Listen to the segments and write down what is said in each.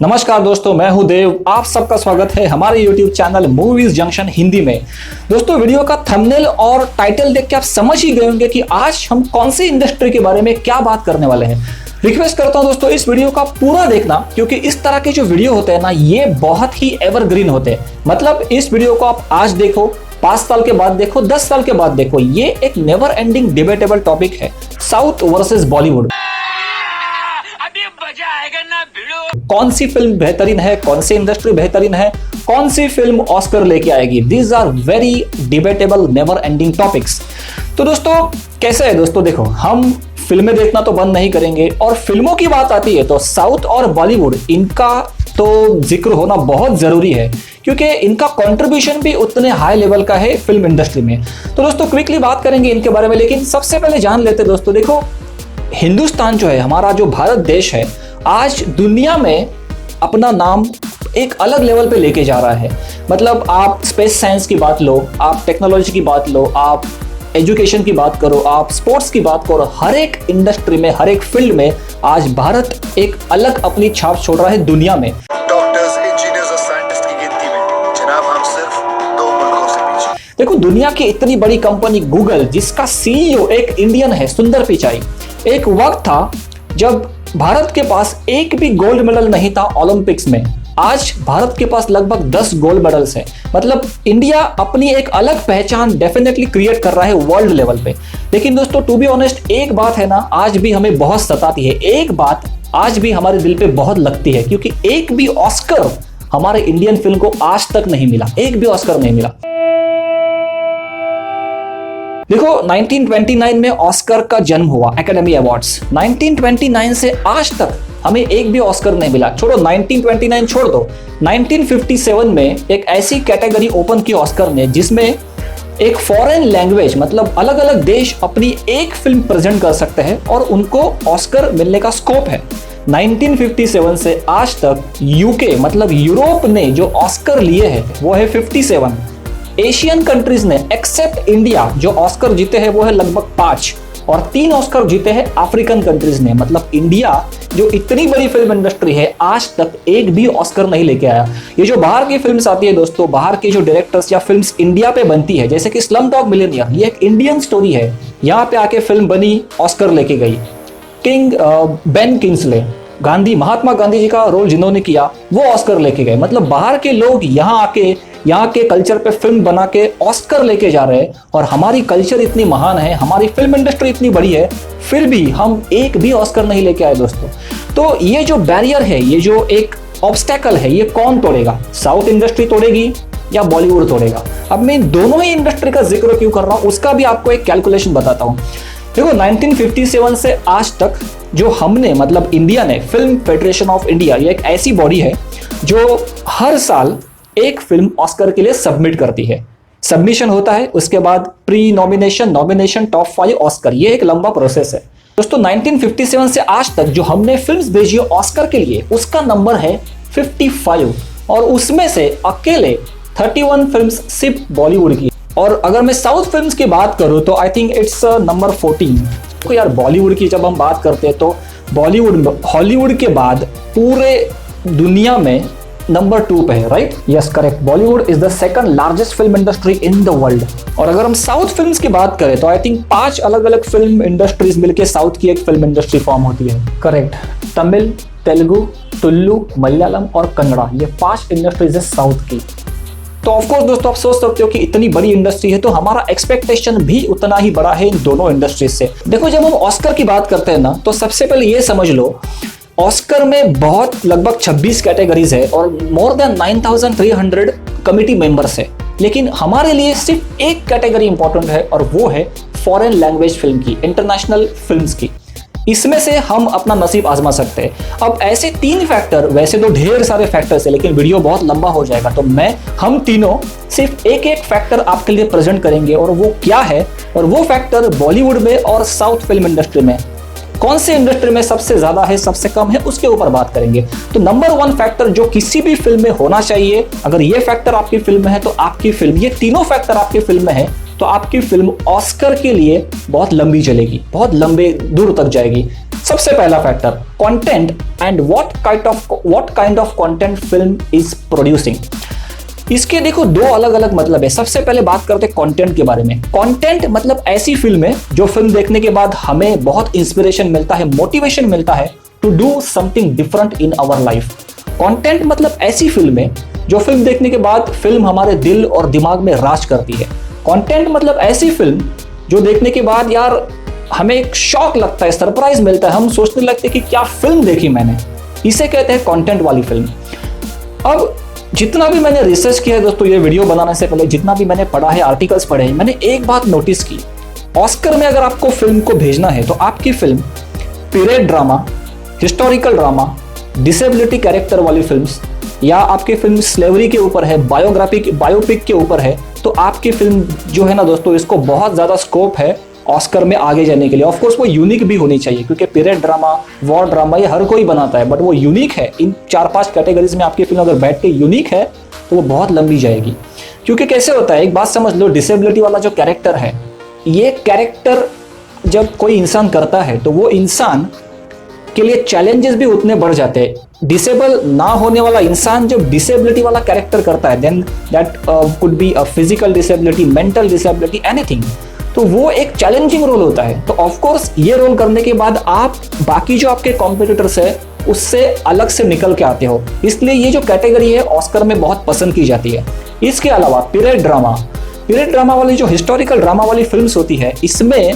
नमस्कार दोस्तों, मैं हूं देव। आप सबका स्वागत है हमारे YouTube channel movies junction Hindi में। दोस्तों, वीडियो का थंबनेल और टाइटल देख के आप समझ ही गए होंगे कि आज हम कौन सी इंडस्ट्री के बारे में क्या बात करने वाले हैं। रिक्वेस्ट करता हूं दोस्तों, इस वीडियो का पूरा देखना, क्योंकि इस तरह के जो वीडियो होते हैं ना, ये बहुत ही एवरग्रीन होते हैं। मतलब इस वीडियो को आप आज देखो, 5 साल के बाद देखो, 10 साल के बाद देखो, ये एक नेवर एंडिंग डिबेटेबल टॉपिक है, साउथ वर्सेस बॉलीवुड। कौन सी फिल्म बेहतरीन है, कौन सी इंडस्ट्री बेहतरीन है, कौन सी फिल्म ऑस्कर लेके आएगी। These are very debatable never ending topics. तो दोस्तों, कैसे है दोस्तों, देखो, हम फिल्में देखना तो बंद नहीं करेंगे, और फिल्मों की बात आती है तो साउथ और बॉलीवुड, इनका तो जिक्र होना बहुत जरूरी है, क्योंकि इनका कंट्रीब्यूशन भी उतने हाई लेवल का है फिल्म इंडस्ट्री में। तो दोस्तों, क्विकली बात करेंगे इनके बारे में, लेकिन सबसे पहले जान लेते दोस्तों, देखो, हिंदुस्तान जो है, हमारा जो भारत देश है, आज दुनिया में अपना नाम एक अलग लेवल पे लेके जा रहा है। मतलब आप स्पेस साइंस की बात लो, आप टेक्नोलॉजी की बात लो, आप एजुकेशन की बात करो, आप स्पोर्ट्स की बात करो, हर एक इंडस्ट्री में, हर एक फील्ड में आज भारत एक अलग अपनी छाप छोड़ रहा है दुनिया में। डॉक्टर्स, इंजीनियर्स और साइंटिस्ट की गिनती में जनाब हम सिर्फ 2 मुल्कों से पीछे। देखो, दुनिया की इतनी बड़ी कंपनी गूगल, जिसका सीईओ एक इंडियन है, सुंदर पिचाई। एक वक्त था जब भारत के पास एक भी गोल्ड मेडल नहीं था ओलंपिक्स में। आज भारत के पास लगभग 10 गोल्ड मेडल्स हैं। मतलब इंडिया अपनी एक अलग पहचान डेफिनेटली क्रिएट कर रहा है वर्ल्ड लेवल पे। लेकिन दोस्तों, टू बी ऑनेस्ट, एक बात है ना, आज भी हमें बहुत सताती है, एक बात आज भी हमारे दिल पे बहुत लगती है, क्योंकि एक भी ऑस्कर हमारे इंडियन फिल्म को आज तक नहीं मिला, एक भी ऑस्कर नहीं मिला। देखो, 1929 में ऑस्कर का जन्म हुआ, एकेडमी अवार्ड्स। 1929 से आज तक हमें एक भी ऑस्कर नहीं मिला। छोड़ो 1929, छोड़ दो, 1957 में एक ऐसी कैटेगरी ओपन की ऑस्कर ने, जिसमें एक फॉरेन लैंग्वेज, मतलब अलग अलग देश अपनी एक फिल्म प्रेजेंट कर सकते हैं और उनको ऑस्कर मिलने का स्कोप है। 1957 से आज तक यूके, मतलब यूरोप ने जो ऑस्कर लिए हैं वो है 57। एशियन कंट्रीज ने एक्सेप्ट इंडिया जो ऑस्कर जीते हैं वो है लगभग 5, और 3 ऑस्कर जीते हैं अफ्रीकन कंट्रीज ने। मतलब इंडिया जो इतनी बड़ी फिल्म इंडस्ट्री है, आज तक एक भी ऑस्कर नहीं लेके आया। ये जो बाहर की फिल्म्स आती है दोस्तों, बाहर के जो डायरेक्टर्स या फिल्म्स इंडिया पे बनती है, जैसे कि स्लमडॉग मिलियनेयर, ये एक इंडियन स्टोरी है, यहाँ पे आके फिल्म बनी, ऑस्कर लेके गई। King Ben Kingsley, Gandhi, Mahatma Gandhi ji का रोल जिन्होंने किया, वो ऑस्कर लेके गए। मतलब बाहर के लोग यहाँ आके, यहाँ के कल्चर पे फिल्म बना के ऑस्कर लेके जा रहे हैं, और हमारी कल्चर इतनी महान है, हमारी फिल्म इंडस्ट्री इतनी बड़ी है, फिर भी हम एक भी ऑस्कर नहीं लेके आए दोस्तों। तो ये जो बैरियर है, ये जो एक ऑब्स्टेकल है, ये कौन तोड़ेगा? साउथ इंडस्ट्री तोड़ेगी या बॉलीवुड तोड़ेगा? अब मैं दोनों ही इंडस्ट्री का जिक्र क्यों कर रहा हूँ, उसका भी आपको एक कैलकुलेशन बताता हूँ। देखो, 1957 से आज तक जो हमने, मतलब इंडिया ने, फिल्म फेडरेशन ऑफ इंडिया, ये एक ऐसी बॉडी है जो हर साल एक फिल्म ऑस्कर के लिए सबमिट करती है। सबमिशन होता है, उसके बाद pre nomination, nomination, top 5, Oscar, ये एक लंबा प्रोसेस है दोस्तों। 1957 से आज तक जो हमने फिल्म्स भेजी है ऑस्कर के लिए, उसका नंबर है 55, और उसमें से अकेले 31 फिल्म्स सिर्फ बॉलीवुड की। और अगर मैं साउथ फिल्म्स की बात करूं तो आई थिंक इट्स नंबर 14। तो यार, बॉलीवुड की जब हम बात करते हैं तो बॉलीवुड हॉलीवुड के बाद पूरे दुनिया में नंबर 2 पे है, right? Yes, correct. Bollywood is the second largest film industry in the world. और अगर हम साउथ फिल्म्स की बात करें तो आई थिंक 5 अलग अलग फिल्म इंडस्ट्रीज मिलकर साउथ की एक फिल्म इंडस्ट्री फॉर्म होती है, करेक्ट? तमिल, तेलुगु, तुलु, मलयालम और कन्नड़ा, ये 5 इंडस्ट्रीज है साउथ की। तो ऑफकोर्स दोस्तों, आप सोच सकते हो कि इतनी बड़ी इंडस्ट्री है तो हमारा एक्सपेक्टेशन भी उतना ही बड़ा है इन दोनों इंडस्ट्रीज से। देखो, जब हम ऑस्कर की बात करते हैं ना, तो सबसे पहले ये समझ लो, ऑस्कर में बहुत लगभग 26 कैटेगरीज है और मोर देन 9300 कमिटी मेंबर्स है। लेकिन हमारे लिए सिर्फ एक कैटेगरी इंपॉर्टेंट है, और वो है फॉरेन लैंग्वेज फिल्म की, इंटरनेशनल फिल्म्स की। इसमें से हम अपना नसीब आजमा सकते हैं। अब ऐसे 3 फैक्टर, वैसे तो ढेर सारे फैक्टर्स है, लेकिन वीडियो बहुत लंबा हो जाएगा, तो हम तीनों सिर्फ एक एक फैक्टर आपके लिए प्रेजेंट करेंगे, और वो क्या है, और वो फैक्टर बॉलीवुड में और साउथ फिल्म इंडस्ट्री में कौन से इंडस्ट्री में सबसे ज्यादा है, सबसे कम है, उसके ऊपर बात करेंगे। तो नंबर 1 फैक्टर जो किसी भी फिल्म में होना चाहिए, अगर ये फैक्टर आपकी फिल्म में है तो आपकी फिल्म, ये तीनों फैक्टर आपकी फिल्म में है तो आपकी फिल्म ऑस्कर के लिए बहुत लंबी चलेगी, बहुत लंबे दूर तक जाएगी। सबसे पहला factor, content and what kind of content film is producing. इसके देखो दो अलग अलग मतलब है। सबसे पहले बात करते हैं कंटेंट के बारे में। कंटेंट मतलब ऐसी फिल्म है जो फिल्म देखने के बाद हमें बहुत इंस्पिरेशन मिलता है, मोटिवेशन मिलता है to do something different in our life. Content मतलब ऐसी फिल्म है जो फिल्म देखने के बाद फिल्म हमारे दिल और दिमाग में राज करती है। कंटेंट मतलब ऐसी फिल्म जो देखने के बाद यार हमें एक शॉक लगता है, सरप्राइज मिलता है, हम सोचने लगते हैं कि क्या फिल्म देखी मैंने। इसे कहते हैं कंटेंट वाली फिल्म। अब जितना भी मैंने रिसर्च किया है दोस्तों, ये वीडियो बनाने से पहले जितना भी मैंने पढ़ा है, आर्टिकल्स पढ़े हैं, मैंने एक बात नोटिस की। ऑस्कर में अगर आपको फिल्म को भेजना है तो आपकी film period drama, historical drama, disability character वाली फिल्म्स, या आपकी फिल्म स्लेवरी के ऊपर है, बायोपिक के ऊपर है, तो आपकी फिल्म जो है ना दोस्तों, इसको बहुत ज़्यादा स्कोप है ऑस्कर में आगे जाने के लिए। ऑफ कोर्स वो यूनिक भी होनी चाहिए, क्योंकि पीरियड ड्रामा, वॉर ड्रामा ये हर कोई बनाता है, बट वो यूनिक है। इन 4-5 कैटेगरीज में आपकी फिल्म अगर बैठ के यूनिक है तो वो बहुत लंबी जाएगी। क्योंकि कैसे होता है, एक बात समझ लो, डिसेबिलिटी वाला जो कैरेक्टर है, ये कैरेक्टर जब कोई इंसान करता है तो वो इंसान के लिए चैलेंजेस भी उतने बढ़ जाते हैं। डिसेबल ना होने वाला इंसान जब डिसेबिलिटी वाला कैरेक्टर करता है, then that could be a physical disability, mental disability, anything, तो वो एक चैलेंजिंग रोल होता है। तो ऑफ कोर्स ये रोल करने के बाद आप बाकी जो आपके कॉम्पिटिटर्स है उससे अलग से निकल के आते हो, इसलिए ये जो कैटेगरी है ऑस्कर में बहुत पसंद की जाती है। इसके अलावा पीरियड ड्रामा वाली जो हिस्टोरिकल ड्रामा वाली फिल्म्स होती है, इसमें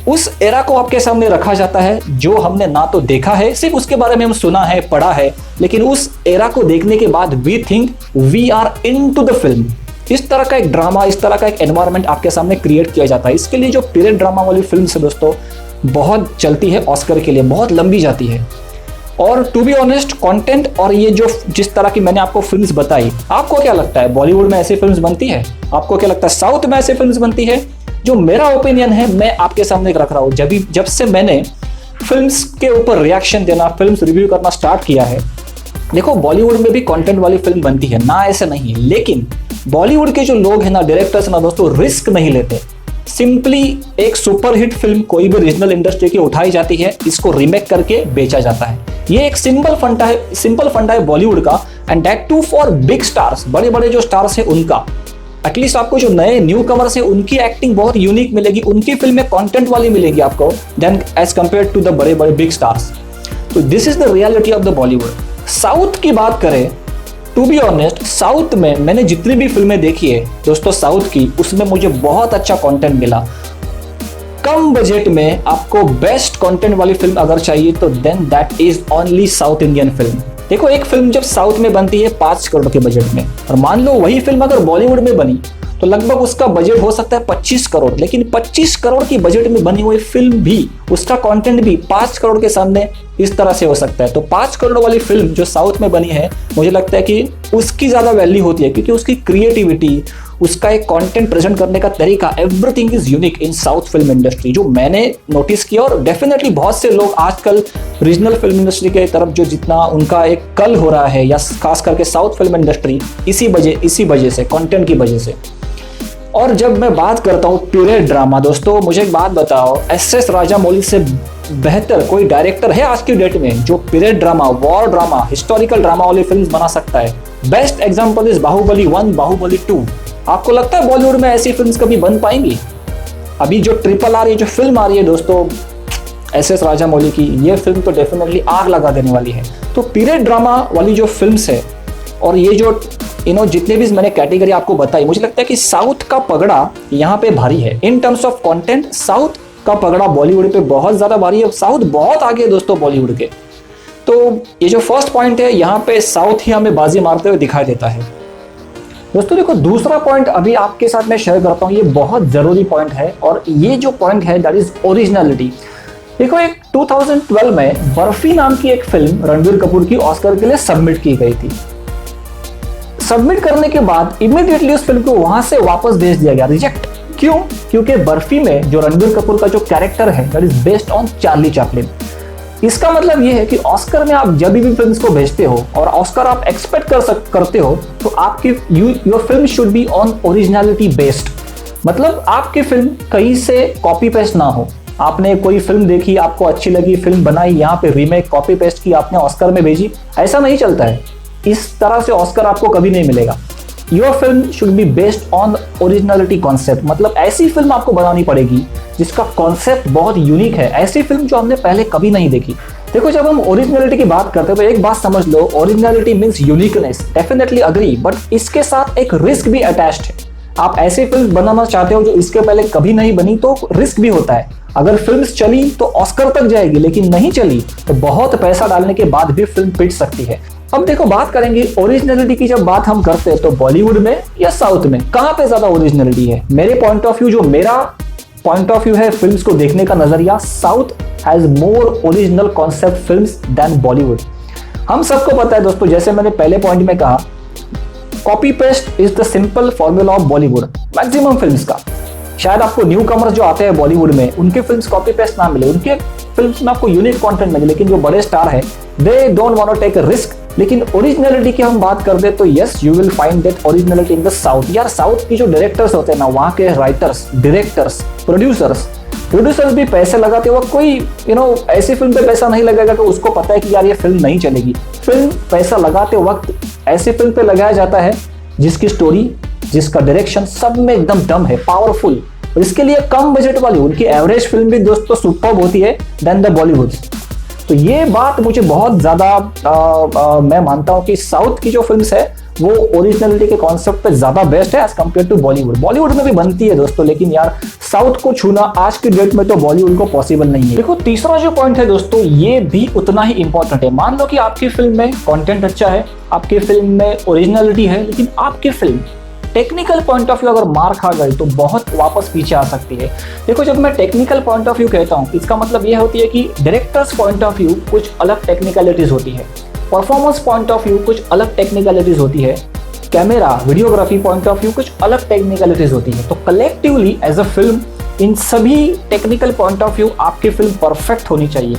उस एरा को आपके सामने रखा जाता है जो हमने ना तो देखा है, सिर्फ उसके बारे में हम सुना है, पढ़ा है, लेकिन उस एरा को देखने के बाद we think we are into the film. इस तरह का एक ड्रामा, इस तरह का एक एनवायरनमेंट आपके सामने क्रिएट किया जाता है। इसके लिए जो पीरियड ड्रामा वाली फिल्म है दोस्तों, बहुत चलती है ऑस्कर के लिए, बहुत लंबी जाती है। और टू बी ऑनेस्ट, कंटेंट और ये जो जिस तरह की मैंने आपको फिल्म्स बताई, आपको क्या लगता है बॉलीवुड में ऐसी फिल्म्स बनती है? आपको क्या लगता है साउथ में ऐसी फिल्म्स बनती है? जो मेरा ओपिनियन है मैं आपके सामने रख रहा हूँ। जब से मैंने फिल्म्स के ऊपर रिएक्शन देना, फिल्म्स रिव्यू करना स्टार्ट किया है, देखो बॉलीवुड में भी कंटेंट वाली फिल्म बनती है, ना ऐसे नहीं है, लेकिन बॉलीवुड के जो लोग हैं ना, डायरेक्टर्स ना दोस्तों, रिस्क नहीं लेते। सिंपली एक सुपरहिट फिल्म कोई भी रीजनल इंडस्ट्री की उठाई जाती है, इसको रीमेक करके बेचा जाता है। ये एक सिंपल फंडा है बॉलीवुड का, and that too for big stars, बड़े बड़े जो स्टार्स है उनका। एटलीस्ट आपको जो नए न्यू कमर्स है उनकी एक्टिंग बहुत यूनिक मिलेगी, उनकी फिल्में कंटेंट वाली मिलेगी आपको, then as compare to the बड़े बड़े बिग स्टार्स। तो this is the reality of the Bollywood. South की बात करें, टू बी ऑनेस्ट, साउथ में मैंने जितनी भी फिल्में देखी है दोस्तों साउथ की, उसमें मुझे बहुत अच्छा कंटेंट मिला। कम बजट में आपको बेस्ट कंटेंट वाली फिल्म अगर चाहिए तो then that is only South Indian film. देखो एक फिल्म जब साउथ में बनती है 5 करोड़ के बजट में, और मान लो वही फिल्म अगर बॉलीवुड में बनी तो लगभग उसका बजट हो सकता है 25 करोड़, लेकिन 25 करोड़ की बजट में बनी हुई फिल्म भी, उसका कंटेंट भी 5 करोड़ के सामने इस तरह से हो सकता है। तो 5 करोड़ वाली फिल्म जो साउथ में बनी है, मुझे लगता है कि उसकी ज्यादा वैल्यू होती है, क्योंकि उसकी क्रिएटिविटी, उसका एक कंटेंट प्रेजेंट करने का तरीका, everything is unique in south film industry, जो मैंने नोटिस किया। और डेफिनेटली बहुत से लोग आजकल रीजनल फिल्म इंडस्ट्री के तरफ जो जितना उनका एक कल हो रहा है, या खास करके साउथ फिल्म इंडस्ट्री, इसी वजह से, कंटेंट की वजह से। और जब मैं बात करता हूँ पीरियड ड्रामा, दोस्तों मुझे एक बात बताओ, एस राजामौली से बेहतर कोई डायरेक्टर है आज की डेट में जो period drama, war drama, historical drama वाली फिल्म्स बना सकता है? Best example is Baahubali 1, Baahubali 2। आपको लगता है बॉलीवुड में ऐसी फिल्म्स कभी बन पाएंगी? अभी जो RRR ये जो फिल्म आ रही है दोस्तों एस राजामौली की, ये फिल्म तो डेफिनेटली आग लगा देने वाली है। तो पीरियड ड्रामा वाली जो फिल्म्स है, और ये जो जितने भी मैंने कैटेगरी आपको बताई, मुझे लगता है कि साउथ का पगड़ा यहाँ पे भारी है। In terms of content south का पगड़ा बॉलीवुड पे बहुत ज्यादा भारी है। साउथ बहुत आगे है दोस्तों बॉलीवुड के। तो ये जो फर्स्ट पॉइंट है, यहाँ पे साउथ ही हमें बाजी मारते हुए दिखाई देता है। दोस्तों देखो दूसरा पॉइंट अभी आपके साथ मैं शेयर करता हूँ, ये बहुत जरूरी पॉइंट है, और ये जो पॉइंट है दैट इज ओरिजिनलिटी। देखो एक 2012 में बर्फी नाम की एक फिल्म रणबीर कपूर की ऑस्कर के लिए सबमिट की गई थी। सबमिट करने के बाद इमीडिएटली उस फिल्म को वहां से वापस भेज दिया गया, रिजेक्ट। क्यों? क्योंकि बर्फी में जो रणबीर कपूर का जो कैरेक्टर है that is based on Charlie Chaplin. इसका मतलब ये है कि ऑस्कर में आप जब भी फिल्म्स को भेजते हो और ऑस्कर आप एक्सपेक्ट करते हो, तो आपकी your film should be on originality based. मतलब आपकी फिल्म कहीं से कॉपी पेस्ट ना हो, आपने कोई फिल्म देखी, आपको अच्छी लगी, फिल्म बनाई, यहाँ पे रीमेक कॉपी पेस्ट की, आपने ऑस्कर में भेजी, ऐसा नहीं चलता है। इस तरह से ऑस्कर आपको कभी नहीं मिलेगा। Your film should be based on originality concept, मतलब ऐसी फिल्म आपको बनानी पड़ेगी जिसका कॉन्सेप्ट बहुत यूनिक है, ऐसी फिल्म जो हमने पहले कभी नहीं देखी। देखो, जब हम ओरिजिनलिटी की बात करते हैं तो एक बात समझ लो, originality means uniqueness, definitely agree, but इसके साथ एक रिस्क भी अटैच्ड है। आप ऐसी फिल्म बनाना चाहते हो जो इसके पहले कभी नहीं बनी, तो रिस्क भी होता है। अगर फिल्म चली तो ऑस्कर तक जाएगी, लेकिन नहीं चली तो बहुत पैसा डालने के बाद भी फिल्म पिट सकती है। अब देखो, बात करेंगे ओरिजिनलिटी की। जब बात हम करते हैं तो बॉलीवुड में या साउथ में कहां पे ज्यादा ओरिजिनलिटी है? मेरे पॉइंट ऑफ व्यू, जो मेरा पॉइंट ऑफ व्यू है फिल्म्स को देखने का नजरिया, South has more original concept films than Bollywood. हम सबको पता है दोस्तों, जैसे मैंने पहले पॉइंट में कहा, copy paste is the simple formula of Bollywood maximum films का। शायद आपको न्यू कमर्स जो आते हैं बॉलीवुड में, उनके फिल्म्स कॉपी पेस्ट ना मिले, उनके फिल्म्स में आपको यूनिक कंटेंट मिले, लेकिन जो बड़े स्टार है they don't want to take a risk. लेकिन ओरिजिनलिटी की हम बात कर दे तो yes, you will find that originality in the South. यार, साउथ की जो डायरेक्टर्स होते हैं ना, वहाँ के राइटर्स, डायरेक्टर्स, प्रोड्यूसर्स भी पैसे लगाते वक्त कोई ऐसी फिल्म पे पैसा नहीं लगेगा कि उसको पता है कि यार ये फिल्म नहीं चलेगी। फिल्म पैसा लगाते वक्त ऐसी फिल्म पे लगाया जाता है जिसकी स्टोरी, जिसका डायरेक्शन सब में एकदम दम है, पावरफुल। और इसके लिए कम बजट वाली उनकी एवरेज फिल्म भी दोस्तों सुपर्ब होती है देन द बॉलीवुड। तो ये बात मुझे बहुत ज्यादा मैं मानता हूँ कि साउथ की जो फिल्म्स है वो ओरिजिनलिटी के कॉन्सेप्ट पे ज्यादा बेस्ट है as compare to Bollywood. Bollywood में भी बनती है दोस्तों, लेकिन यार साउथ को छूना आज की डेट में तो बॉलीवुड को पॉसिबल नहीं है। देखो, तीसरा जो पॉइंट है दोस्तों, ये भी उतना ही इंपॉर्टेंट है। मान लो कि आपकी फिल्म में कंटेंट अच्छा है, आपकी फिल्म में ओरिजिनलिटी है, लेकिन आपकी film technical point of view अगर मार खा गई तो बहुत वापस पीछे आ सकती है। देखो, जब मैं टेक्निकल पॉइंट ऑफ व्यू कहता हूँ, इसका मतलब यह होती है कि डायरेक्टर्स पॉइंट ऑफ व्यू कुछ अलग टेक्निकलिटीज होती है, परफॉर्मेंस पॉइंट ऑफ व्यू कुछ अलग टेक्निकलिटीज होती है, camera videography point of view कुछ अलग टेक्निकलिटीज होती है। तो कलेक्टिवली एज अ फिल्म इन सभी टेक्निकल पॉइंट ऑफ व्यू आपकी फिल्म परफेक्ट होनी चाहिए।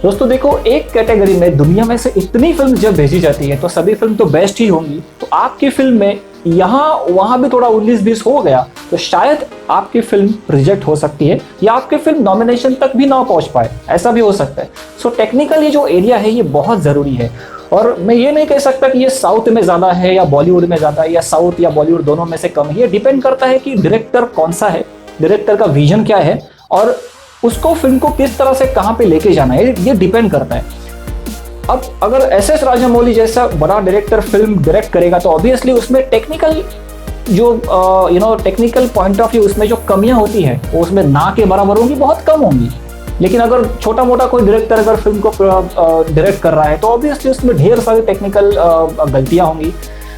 दोस्तों देखो, एक कैटेगरी में दुनिया में से इतनी फिल्म जब भेजी जाती है तो सभी फिल्म तो बेस्ट ही होंगी। तो आपकी फिल्म में यहाँ वहां भी थोड़ा 19-20 हो गया तो शायद आपकी फिल्म रिजेक्ट हो सकती है, या आपकी फिल्म नॉमिनेशन तक भी ना पहुंच पाए, ऐसा भी हो सकता है। सो टेक्निकली जो एरिया है ये बहुत जरूरी है। और मैं ये नहीं कह सकता कि ये साउथ में ज्यादा है या बॉलीवुड में ज्यादा है, या साउथ या बॉलीवुड दोनों में से कम है। ये डिपेंड करता है कि डायरेक्टर कौन सा है, डायरेक्टर का विजन क्या है, और उसको फिल्म को किस तरह से कहाँ पे लेके जाना है, ये डिपेंड करता है। अब अगर एस.एस. राजामौली जैसा बड़ा डायरेक्टर फिल्म डायरेक्ट करेगा तो ऑब्वियसली उसमें टेक्निकल जो टेक्निकल पॉइंट ऑफ व्यू उसमें जो कमियां होती है वो उसमें ना के बराबर होंगी, बहुत कम होंगी। लेकिन अगर छोटा मोटा कोई डायरेक्टर अगर फिल्म को डायरेक्ट कर रहा है तो ऑब्वियसली उसमें ढेर सारी टेक्निकल गलतियां होंगी।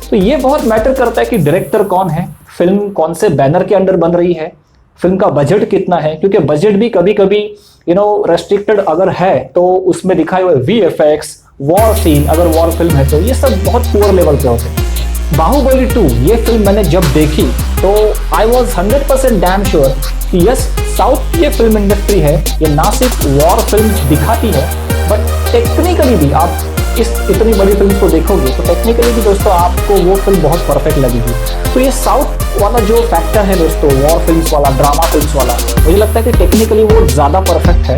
तो ये बहुत मैटर करता है कि डायरेक्टर कौन है, फिल्म कौन से बैनर के अंडर बन रही है, फिल्म का बजट कितना है, क्योंकि बजट भी कभी कभी रेस्ट्रिक्टेड अगर है तो उसमें दिखाए हुए VFX, वॉर सीन, अगर वॉर फिल्म है तो ये सब बहुत पुअर लेवल पे होते हैं। बाहुबली 2 ये फिल्म मैंने जब देखी तो आई वॉज 100% डैम श्योर कि यस, साउथ की ये फिल्म इंडस्ट्री है, ये ना सिर्फ वॉर फिल्म दिखाती है बट टेक्निकली भी आप इस इतनी बड़ी फिल्म को देखोगे तो टेक्निकली भी दोस्तों आपको वो फिल्म बहुत परफेक्ट लगेगी। तो ये साउथ वाला जो फैक्टर है दोस्तों, वॉर फिल्म्स वाला, ड्रामा फिल्म्स वाला, मुझे लगता है कि टेक्निकली वो ज़्यादा परफेक्ट है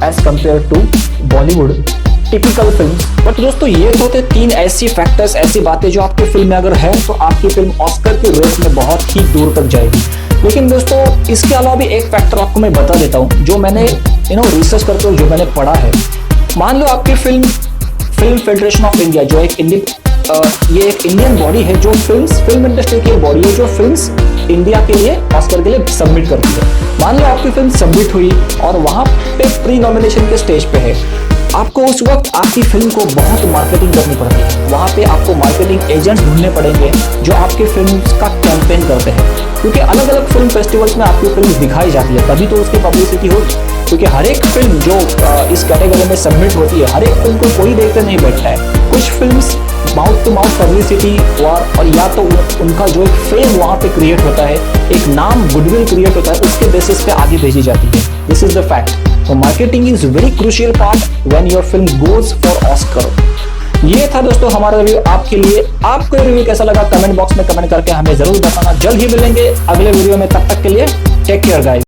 as compare to Bollywood typical films. But दोस्तों ये तो थे 3 ऐसी फैक्टर्स, ऐसी बातें जो आपकी फिल्म में अगर है तो आपकी फिल्म ऑस्कर की रेस में बहुत ही दूर तक जाएगी। लेकिन दोस्तों इसके अलावा भी एक फैक्टर आपको मैं बता देता हूँ जो मैंने रिसर्च करते हुए जो मैंने पढ़ा है। मान लो आपकी फिल्म फेडरेशन ऑफ इंडिया जो एक ये एक इंडियन बॉडी है जो फिल्म इंडस्ट्री की बॉडी है जो फिल्म्स इंडिया के लिए ऑस्कर के लिए सबमिट करती है। मान लो आपकी फिल्म सबमिट हुई और वहां पे प्री नॉमिनेशन के स्टेज पे है, आपको उस वक्त आपकी फिल्म को बहुत मार्केटिंग करनी पड़ती है। वहाँ पे आपको मार्केटिंग एजेंट्स ढूंढने पड़ेंगे जो आपके फिल्म का कैंपेन करते हैं, क्योंकि अलग अलग फिल्म फेस्टिवल्स में आपकी फिल्म दिखाई जाती है, तभी तो उसकी पब्लिसिटी होगी। क्योंकि हर एक फिल्म जो इस कैटेगरी में सबमिट होती है, हर एक फिल्म को कोई देखते नहीं बैठता है। कुछ films mouth to mouth publicity और या तो उनका जो एक फेम वहाँ पे क्रिएट होता है, एक नाम गुडविल क्रिएट होता है, उसके बेसिस पे आगे भेजी जाती है। This is the fact. तो marketing is very crucial part when your film goes for Oscar. ये था दोस्तों हमारा रिव्यू आपके लिए। आपको ये रिव्यू कैसा लगा कमेंट बॉक्स में कमेंट करके हमें जरूर बताना। जल्द ही मिलेंगे अगले वीडियो में, तब तक के लिए टेक केयर गाइस।